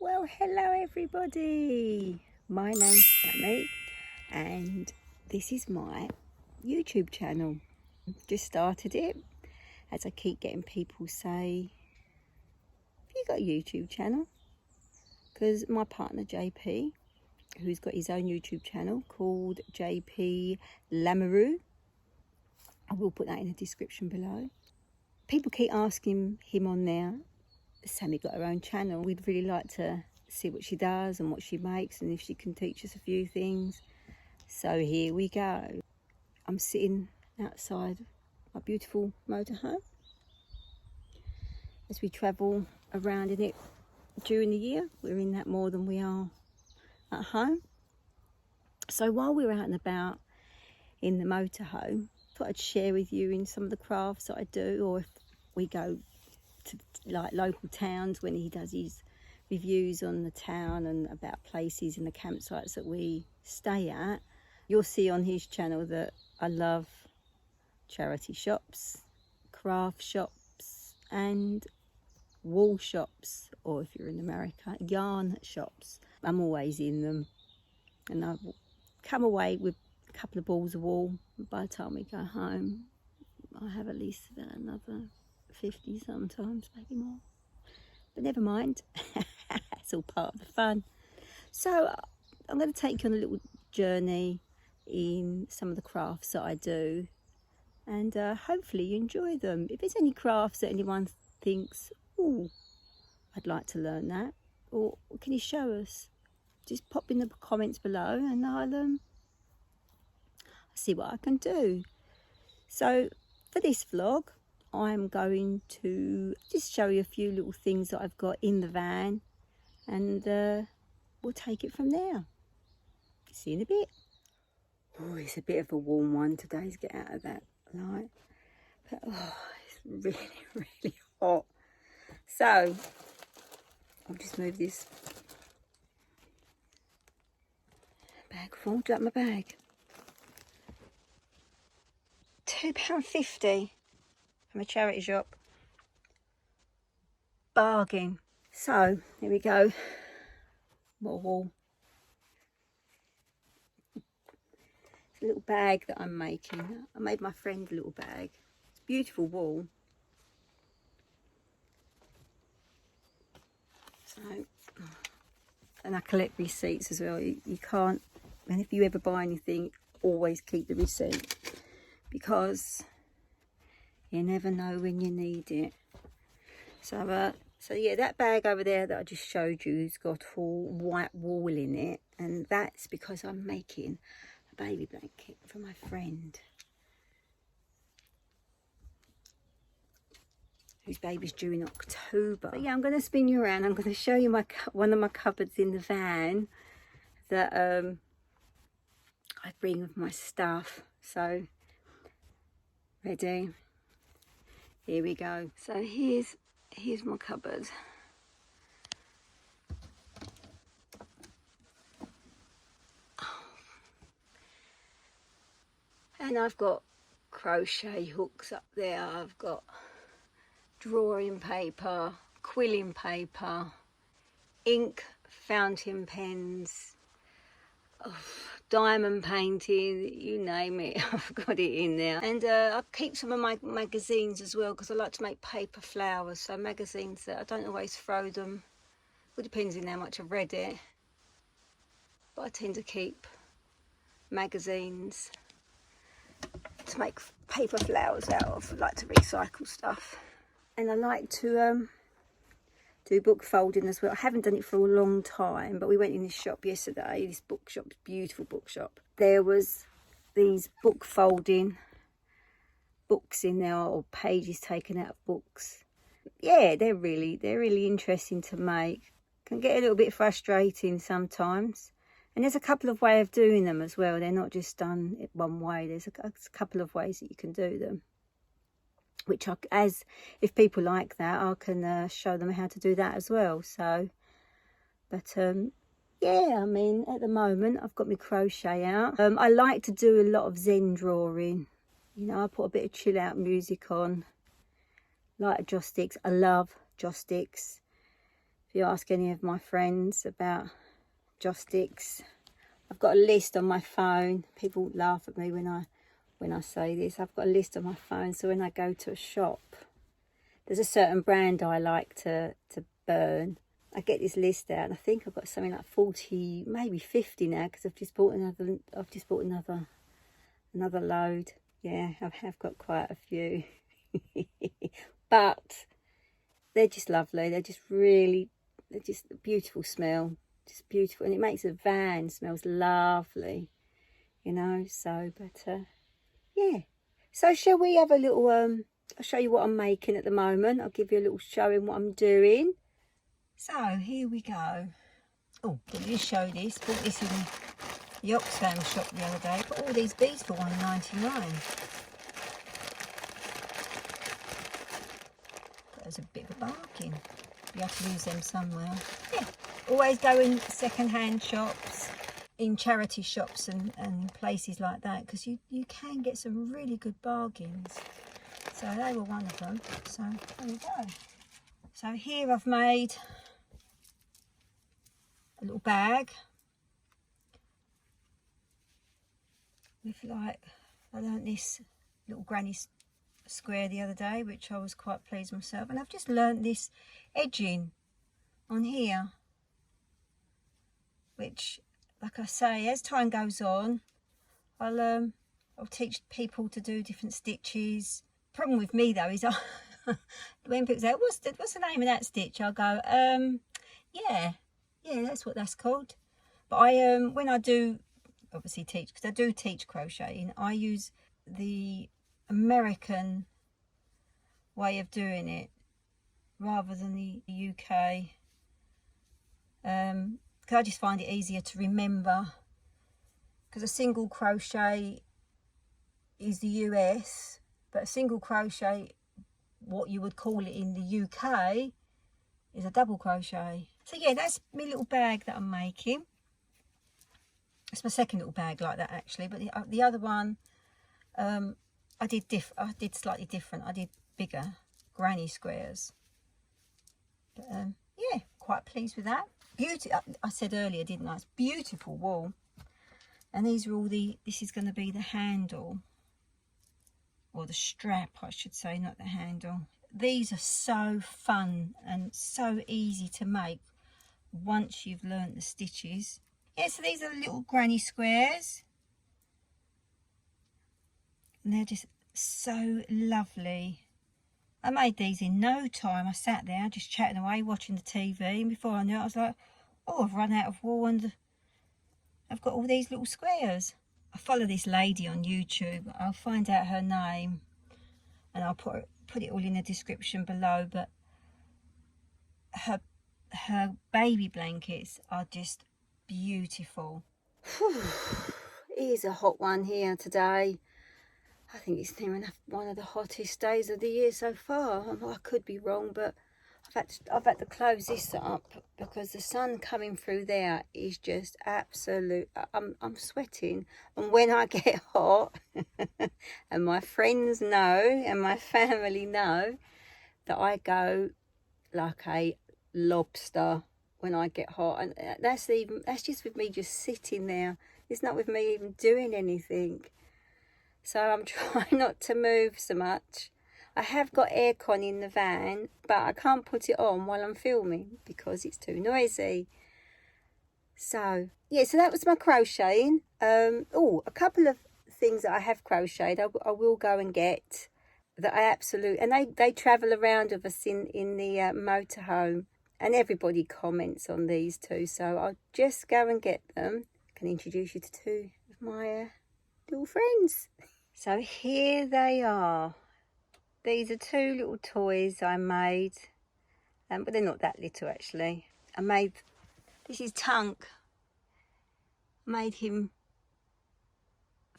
Well, hello everybody. My name's Sammy and this is my YouTube channel. Just started it, as I keep getting people say, have you got a YouTube channel? Because my partner JP, who's got his own YouTube channel called JP Lamoureux, I will put that in the description below. People keep asking him on there, Sammy got her own channel. We'd really like to see what she does and what she makes and if she can teach us a few things. So here we go. I'm sitting outside my beautiful motorhome as we travel around in it during the year. We're in that more than we are at home. So while we're out and about in the motorhome, I thought I'd share with you in some of the crafts that I do, or if we go to like local towns when he does his reviews on the town and about places and the campsites that we stay at. You'll see on his channel that I love charity shops, craft shops and wool shops, or if you're in America, yarn shops. I'm always in them and I come away with a couple of balls of wool. By the time we go home I have at least another 50 sometimes, maybe more, but never mind. It's all part of the fun. So I'm going to take you on a little journey in some of the crafts that I do, and hopefully you enjoy them. If there's any crafts that anyone thinks, oh, I'd like to learn that, or can you show us, just pop in the comments below and I'll see what I can do. So for this vlog I'm going to just show you a few little things that I've got in the van, and we'll take it from there. See you in a bit. Oh, it's a bit of a warm one today to get out of that light, but oh, it's really hot. So I'll just move this bag forward. Up my bag. £2.50 from a charity shop. Bargain. So here we go. More wool. It's a little bag that I'm making. I made my friend a little bag. It's beautiful wool. So, and I collect receipts as well. You can't, and if you ever buy anything, always keep the receipt, because you never know when you need it. So yeah, that bag over there that I just showed you has got all white wool in it, and that's because I'm making a baby blanket for my friend whose baby's due in October. But yeah, I'm going to spin you around. I'm going to show you one of my cupboards in the van that I bring with my stuff. So ready? Here we go. So here's my cupboard. And I've got crochet hooks up there. I've got drawing paper, quilling paper, ink, fountain pens, diamond painting, you name it, I've got it in there. And I keep some of my magazines as well, because I like to make paper flowers. So magazines that I don't always throw them. Well, it depends on how much I've read it, but I tend to keep magazines to make paper flowers out of. I like to recycle stuff. And I like to do book folding as well. I haven't done it for a long time, but we went in this shop yesterday, this bookshop, beautiful bookshop. There was these book folding books in there, or pages taken out of books. Yeah, they're really interesting to make. Can get a little bit frustrating sometimes. And there's a couple of ways of doing them as well. They're not just done one way. There's a couple of ways that you can do them, which if people like that, I can show them how to do that as well. So, but yeah, I mean, at the moment I've got my crochet out. I like to do a lot of Zen drawing. You know, I put a bit of chill out music on, like joss sticks. I love joss sticks. If you ask any of my friends about joss sticks, I've got a list on my phone. People laugh at me when I say this. I've got a list on my phone, so when I go to a shop, there's a certain brand I like to burn. I get this list out, and I think I've got something like 40, maybe 50 now, because I've just bought another load. Yeah, I have got quite a few. But they're just lovely. They're just a beautiful smell. Just beautiful, and it makes a van smells lovely, you know. So, but yeah. So shall we have a little I'll show you what I'm making at the moment. I'll give you a little showing what I'm doing. So here we go. Oh, let me just show this. Bought this in the Oxfam shop the other day. Got all these beads for £1.99. That was a bit of a bargain. You have to use them somewhere. Yeah, always go in second-hand shops, in charity shops and places like that, because you can get some really good bargains. So they were one of them. So there we go. So here I've made a little bag with, like, I learnt this little granny square the other day, which I was quite pleased myself, and I've just learnt this edging on here, which, like I say, as time goes on, I'll teach people to do different stitches. Problem with me though is when people say, what's the name of that stitch, I'll go, yeah, that's what that's called. But I when I do obviously teach, because I do teach crocheting, I use the American way of doing it rather than the UK, because I just find it easier to remember, because a single crochet is the US, but a single crochet, what you would call it in the UK, is a double crochet. So yeah, that's my little bag that I'm making. It's my second little bag like that actually, but the other one I did slightly different. I did bigger granny squares. But yeah, quite pleased with that. I said earlier, didn't I? It's beautiful wool. And these are all this is going to be the handle, or the strap I should say, not the handle. These are so fun and so easy to make once you've learnt the stitches. Yeah, so these are the little granny squares, and they're just so lovely. I made these in no time. I sat there just chatting away, watching the TV, and before I knew it, I was like, oh, I've run out of wool and I've got all these little squares. I follow this lady on YouTube. I'll find out her name and I'll put it all in the description below. But her baby blankets are just beautiful. It is a hot one here today. I think it's near enough one of the hottest days of the year so far. I could be wrong, but I've had to close this up because the sun coming through there is just absolute. I'm sweating, and when I get hot, and my friends know and my family know that I go like a lobster when I get hot, and that's just with me just sitting there. It's not with me even doing anything. So I'm trying not to move so much. I have got aircon in the van, but I can't put it on while I'm filming because it's too noisy. So yeah, so that was my crocheting. Oh, a couple of things that I have crocheted I will go and get, that I absolutely, and they travel around with us in the motorhome, and everybody comments on these too, so I'll just go and get them. I can introduce you to two of my little friends. So here they are. These are two little toys I made, but they're not that little actually. This is Tunk. I made him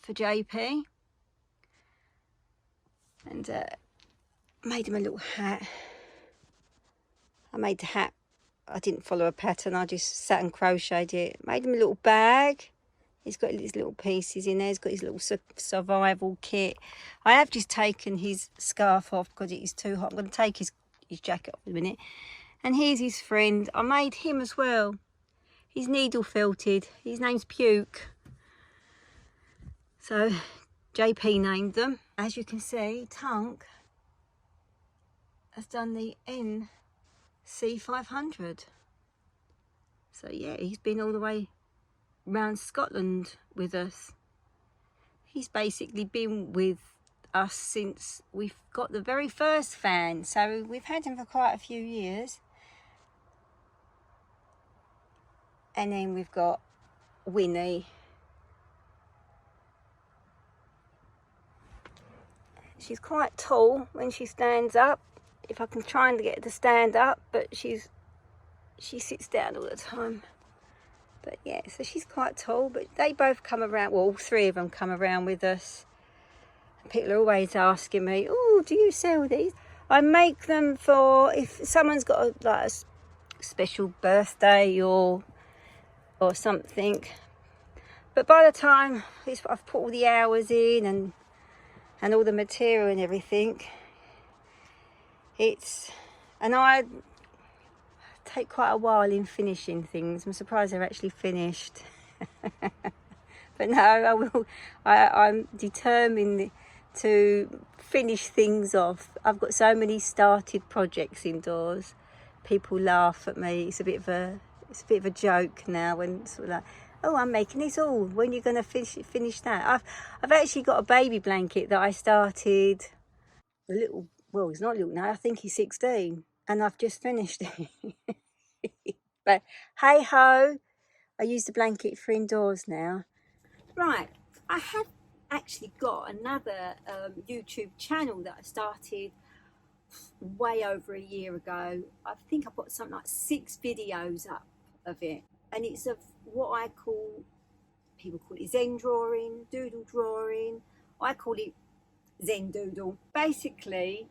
for JP, and made him a little hat. I made the hat, I didn't follow a pattern, I just sat and crocheted it. Made him a little bag. He's got his little pieces in there. He's got his little survival kit. I have just taken his scarf off because it is too hot. I'm going to take his jacket off in a minute. And here's his friend. I made him as well. He's needle felted. His name's Puke. So JP named them. As you can see, Tunk has done the NC500. So yeah, he's been all the way around Scotland with us. He's basically been with us since we've got the very first fan. So we've had him for quite a few years. And then we've got Winnie. She's quite tall when she stands up. If I can try and get her to stand up, but she sits down all the time. But yeah, so she's quite tall, but they both come around, well, all three of them come around with us. People are always asking me, oh, do you sell these? I make them for if someone's got a special birthday or something. But by the time I've put all the hours in and all the material and everything, and I take quite a while in finishing things. I'm surprised they're actually finished. But no, I'm determined to finish things off. I've got so many started projects indoors. People laugh at me. It's a bit of a joke now when sort of like, oh, I'm making this all. When are you going to finish that? I've actually got a baby blanket that I started a little. Well, he's not little now. I think he's 16, and I've just finished it. But hey ho, I use the blanket for indoors now. Right, I have actually got another YouTube channel that I started way over a year ago. I think I've got something like 6 videos up of it, and it's of what I call, people call it Zen drawing, doodle drawing. I call it Zen doodle. Basically,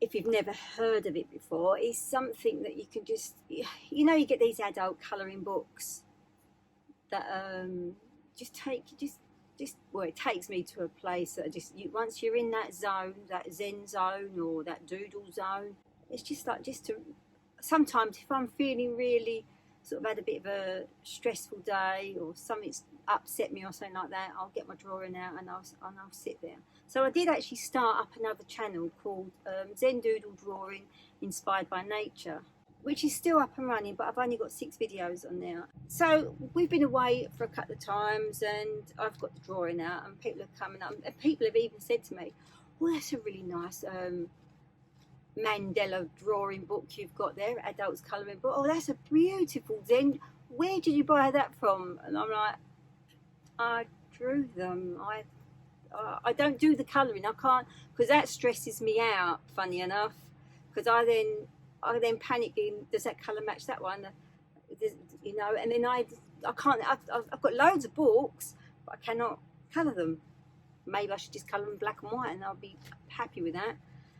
if you've never heard of it before, it's something that you can just, you get these adult colouring books that well, it takes me to a place that once you're in that zone, that Zen zone or that doodle zone, it's just like sometimes if I'm feeling really sort of had a bit of a stressful day or something's upset me or something like that, I'll get my drawing out and I'll sit there. So I did actually start up another channel called Zen Doodle Drawing Inspired by Nature, which is still up and running, but I've only got 6 videos on there. So we've been away for a couple of times and I've got the drawing out and people are coming up, and people have even said to me, well, that's a really nice Mandela drawing book you've got there, adults colouring book. Oh, that's a beautiful Zen. Where did you buy that from? And I'm like, I drew them. I don't do the colouring. I can't, because that stresses me out, funny enough, because I then panic in, does that colour match that one? And then I can't, I've got loads of books, but I cannot colour them. Maybe I should just colour them black and white and I'll be happy with that.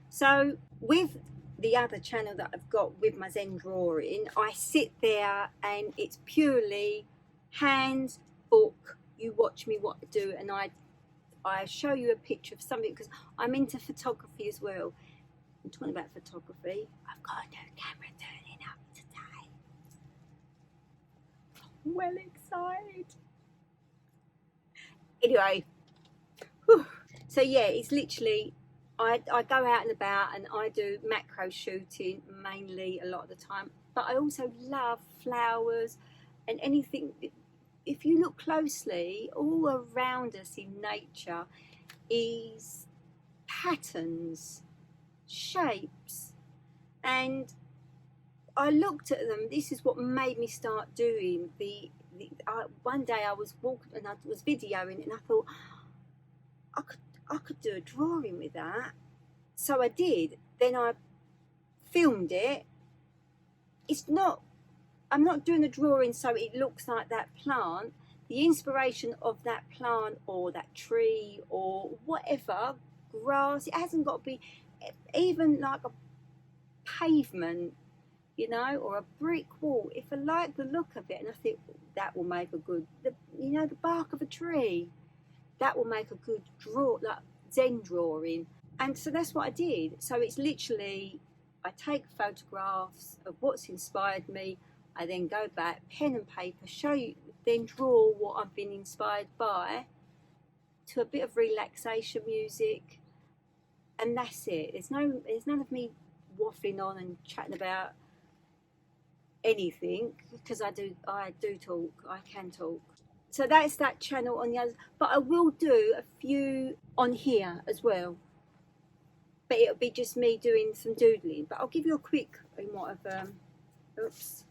So with the other channel that I've got with my Zen drawing, I sit there and it's purely hands, book, you watch me what I do, and I show you a picture of something, because I'm into photography as well. I'm talking about photography. I've got a new camera turning up today. I'm well excited. Anyway, whew. So yeah, it's literally, I go out and about and I do macro shooting mainly a lot of the time, but I also love flowers and anything. If you look closely, all around us in nature is patterns, shapes, and I looked at them. This is what made me start doing one day I was walking and I was videoing and I thought I could do a drawing with that. So I did. Then I filmed it. I'm not doing a drawing so it looks like that plant. The inspiration of that plant or that tree or whatever, grass, it hasn't got to be even like a pavement, or a brick wall. If I like the look of it and I think that will make a good, the bark of a tree, that will make a good like Zen drawing. And so that's what I did. So it's literally, I take photographs of what's inspired me. I then go back, pen and paper, show you, then draw what I've been inspired by to a bit of relaxation music, and that's it. There's none of me waffling on and chatting about anything, because I do talk, I can talk. So that's that channel on the other, but I will do a few on here as well. But it'll be just me doing some doodling. But I'll give you a quick, you might have, oops,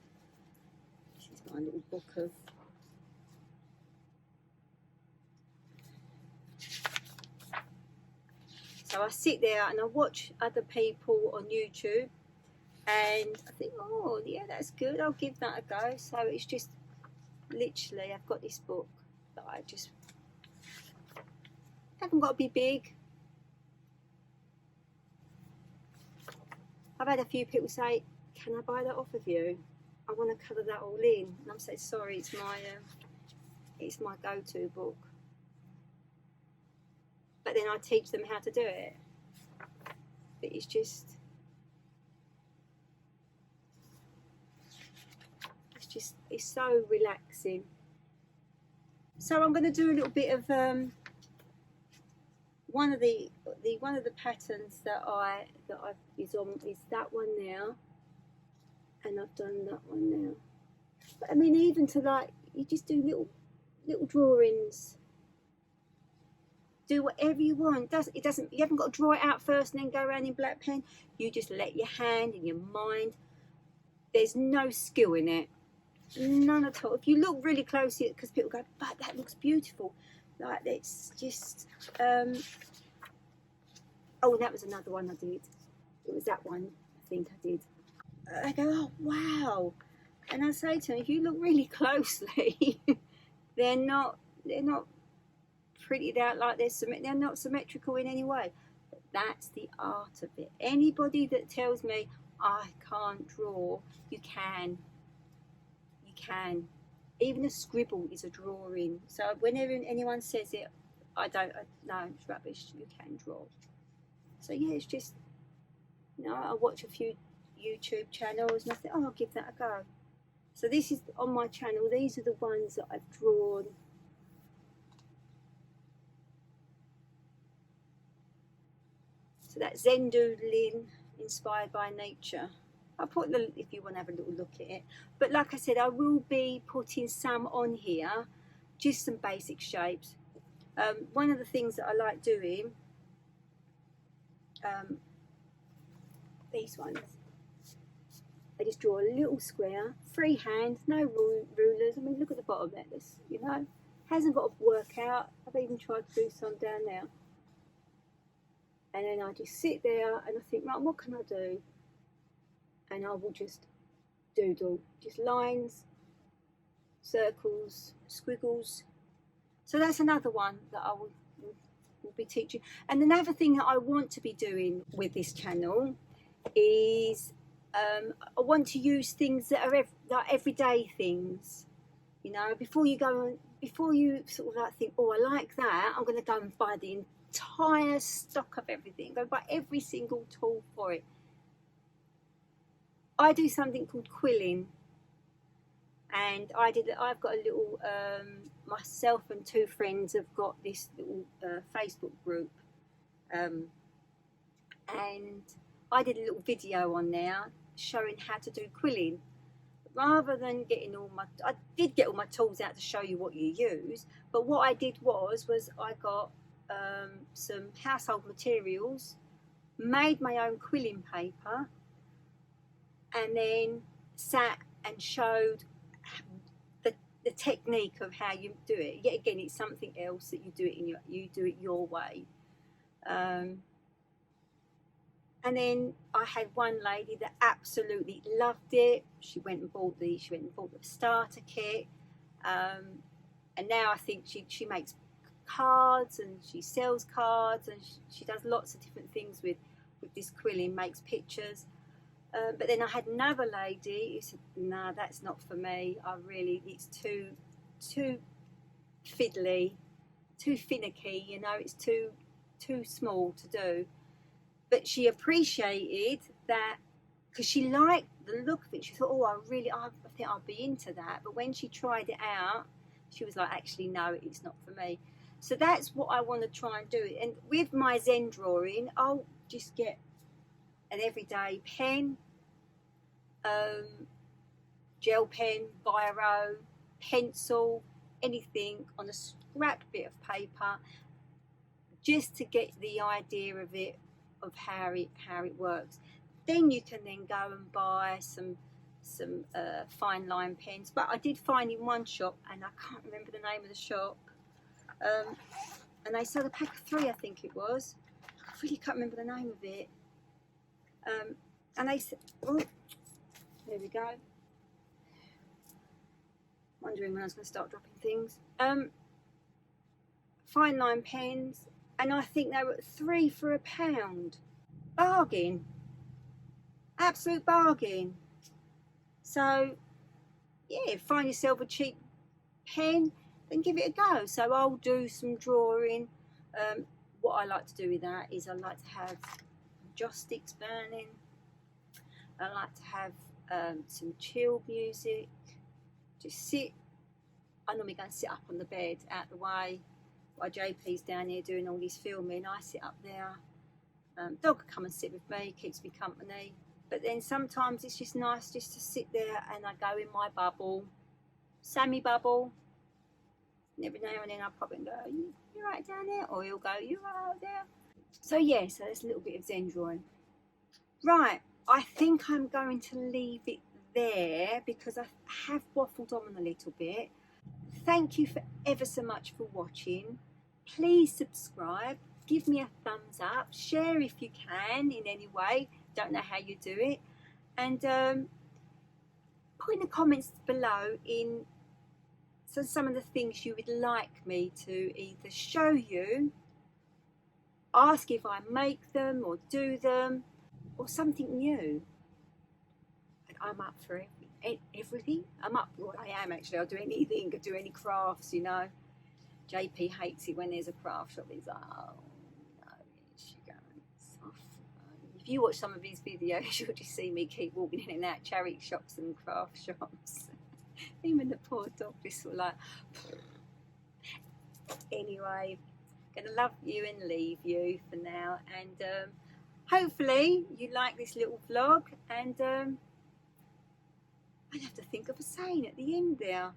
this is my little book of, so I sit there and I watch other people on YouTube and I think, oh yeah, that's good, I'll give that a go. So it's just literally, I've got this book that I just haven't got to be big. I've had a few people say, can I buy that off of you? I want to colour that all in. And I'm saying, sorry, it's my go-to book. But then I teach them how to do it. But it's so relaxing. So I'm going to do a little bit of one of the patterns that I've is that one now, and I've done that one now. But I mean, even to like, you just do little drawings. Do whatever you want. You haven't got to draw it out first and then go around in black pen. You just let your hand and your mind. There's no skill in it, none at all. If you look really closely, because people go, but that looks beautiful. Like, it's just oh, that was another one I did. It was that one I think I did. I go, oh wow, and I say to them, if you look really closely, they're not prettied out like they're not symmetrical in any way. But that's the art of it. Anybody that tells me I can't draw, you can. Even a scribble is a drawing. So whenever anyone says it, no, it's rubbish. You can draw. So yeah, it's just, I watch a few YouTube channels and I think, oh, I'll give that a go. So this is on my channel. These are the ones that I've drawn. So that's Zen Doodling, inspired by nature. I'll put if you want to have a little look at it. But like I said, I will be putting some on here, just some basic shapes. One of the things that I like doing, these ones, I just draw a little square, freehand, no rulers. I mean, look at the bottom there, this, hasn't got to work out. I've even tried to do some down there. And then I just sit there and I think, right, what can I do? And I will just doodle, just lines, circles, squiggles. So that's another one that I will be teaching. And another thing that I want to be doing with this channel is I want to use things that are like everyday things. Before you sort of like think, oh, I like that, I'm going to go and buy the entire stock of everything, go buy every single tool for it. I do something called quilling, and I've got a little, myself and two friends have got this little Facebook group, and I did a little video on there showing how to do quilling. Rather than I did get all my tools out to show you what you use, but what I did was I got some household materials, made my own quilling paper, and then sat and showed the technique of how you do it. Yet again, it's something else that you do it your way. And then I had one lady that absolutely loved it. She went and bought the starter kit, and now I think she makes cards and she sells cards, and she does lots of different things with this quilling, makes pictures. But then I had another lady who said, "No, that's not for me. It's too fiddly, too finicky. It's too small to do." But she appreciated that because she liked the look of it. She thought, oh, I think I'll be into that. But when she tried it out, she was like, actually, no, it's not for me. So that's what I want to try and do. And with my Zen drawing, I'll just get an everyday pen, gel pen, biro, pencil, anything on a scrap bit of paper, just to get the idea of it, of how it works. Then you can then go and buy some fine line pens. But I did find in one shop, and I can't remember the name of the shop, and they sold a pack of 3, I think it was. I really can't remember the name of it. And they said, oh, there we go. Wondering when I was going to start dropping things. Fine line pens, and I think they were 3 for £1. Bargain. Absolute bargain. So yeah, find yourself a cheap pen and give it a go. So I'll do some drawing. What I like to do with that is I like to have joss sticks burning. I like to have some chill music. Just sit. I normally go and sit up on the bed out the way while JP's down here doing all his filming. I sit up there. Dog will come and sit with me, keeps me company. But then sometimes it's just nice just to sit there and I go in my bubble, Sammie bubble. And every now and then I'll pop and go, you're right down there, or he'll go, you're right out there. So yeah, so there's a little bit of Zen drawing. Right, I think I'm going to leave it there because I have waffled on a little bit. Thank you for ever so much for watching. Please subscribe, give me a thumbs up, share if you can in any way. Don't know how you do it. And put in the comments below in some of the things you would like me to either show you, ask if I make them or do them, or something new. And I'm up for everything. I'm up for what I am actually. I'll do anything, I'll do any crafts, you know. JP hates it when there's a craft shop. He's like, oh no, she goes. If you watch some of his videos, you'll just see me keep walking in and out charity shops and craft shops. Even the poor dog just sort of like. Anyway, gonna love you and leave you for now, and hopefully you like this little vlog. And I'd have to think of a saying at the end there.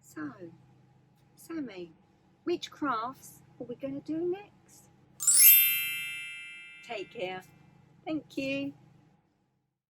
So, Sammie, which crafts are we going to do next? Take care. Thank you.